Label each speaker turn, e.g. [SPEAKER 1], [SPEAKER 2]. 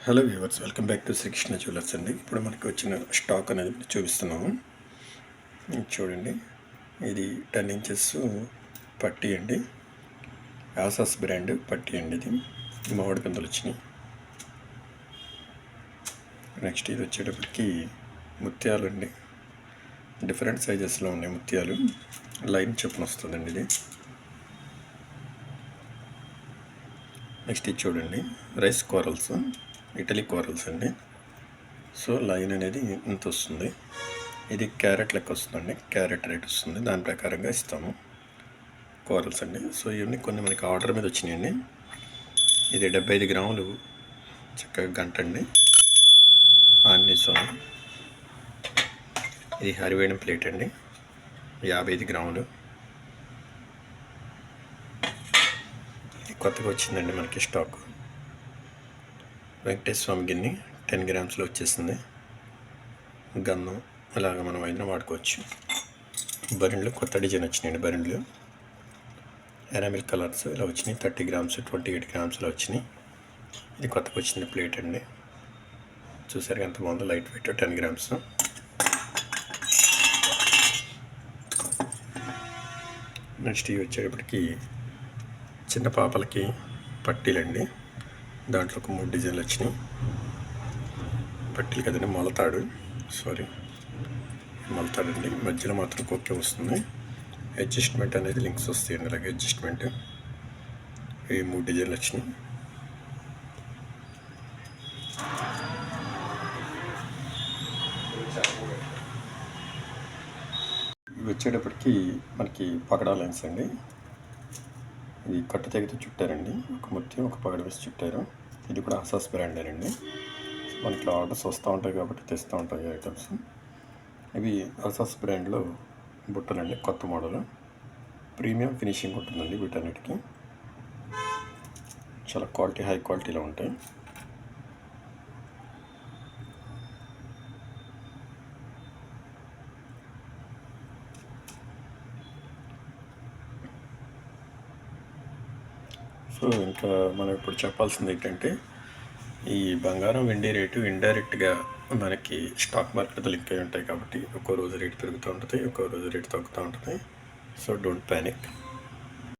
[SPEAKER 1] Hello viewers, welcome back to Srikrishna jewellers అండి. ఇప్పుడు మనకి వచ్చిన స్టాక్ అనేది చూపిస్తున్నాము. చూడండి, ఇది 10 ఇంచెస్ పట్టీ అండి. ఆసాస్ బ్రాండ్ పట్టీ అండి. ఇది మామిడి పిందలు వచ్చినాయి. నెక్స్ట్ ఇది వచ్చేటప్పటికి ముత్యాలు అండి. డిఫరెంట్ సైజెస్లో ఉన్నాయి ముత్యాలు. లైన్ చొప్పున వస్తుందండి ఇది. నెక్స్ట్ ఇది చూడండి, రైస్ కోరల్స్, ఇటలీ కోరల్స్ అండి. సో లైన్ అనేది ఇంత వస్తుంది. ఇది క్యారెట్ లెక్క వస్తుందండి. క్యారెట్ రేట్ వస్తుంది, దాని ప్రకారంగా ఇస్తాము. కోరల్స్ అండి. సో ఇవన్నీ కొన్ని మనకి ఆర్డర్ మీద వచ్చినాయండి. ఇది 75 గ్రాములు చక్కగా గంట అండి. ఆన్నిసోన్. ఇది హరివేణం ప్లేట్ అండి, 55 గ్రాములు. ఇది కొత్తగా వచ్చిందండి మనకి స్టాక్. వెంకటేశ్వర స్వామి గిన్నె 10 గ్రామ్స్లో వచ్చేసింది. గంధం అలాగ మనం అయినా వాడుకోవచ్చు. బరిన్లు కొత్త డిజైన్ వచ్చినాయండి. బరిన్లు ఎనామిల్ కలర్స్ ఇలా వచ్చినాయి. 30 గ్రామ్స్ 28 గ్రామ్స్లో వచ్చినాయి. ఇది కొత్తగా వచ్చిన ప్లేట్ అండి. చూసారు ఎంత బాగుందో, లైట్ వెయిట్ 10 గ్రామ్స్. నెక్స్ట్ ఇవి వచ్చేటప్పటికి చిన్న పాపలకి పట్టీలండి. దాంట్లో ఒక 3 డిజైన్లు వచ్చినాయి. పట్టీలు కదండి, మొలతాడు, సారీ మొలతాడండి. మధ్యలో మాత్రం కొక్కే వస్తుంది. అడ్జస్ట్మెంట్ అనేది లింక్స్ వస్తాయండి, అలాగే అడ్జస్ట్మెంట్. ఇవి 3 డిజైన్లు వచ్చినాయి. ఇవి వచ్చేటప్పటికి మనకి పగడా లైన్స్ అండి. ఇది కట్టు తెగితే చుట్టారండి. ఒక ముత్యం ఒక పగడ వేసి చుట్టారు. ఇది కూడా ఆసాస్ బ్రాండేనండి. మనకి ఆర్డర్స్ వస్తూ ఉంటాయి కాబట్టి తెస్తూ ఉంటాయి ఐటమ్స్. ఇవి ఆసాస్ బ్రాండ్లో బుట్టలండి, కొత్త మోడల్. ప్రీమియం ఫినిషింగ్ ఉంటుందండి వీటన్నిటికీ. చాలా క్వాలిటీ, హై క్వాలిటీలో ఉంటాయి. సో ఇంకా మనం ఇప్పుడు చెప్పాల్సింది ఏంటంటే, ఈ బంగారం వెండి రేటు ఇండైరెక్ట్గా మనకి స్టాక్ మార్కెట్తో లింక్ అయి ఉంటాయి కాబట్టి ఒక్కో రోజు రేటు పెరుగుతూ ఉంటుంది, ఒక్కో రోజు రేటు తగ్గుతూ ఉంటుంది. So don't panic.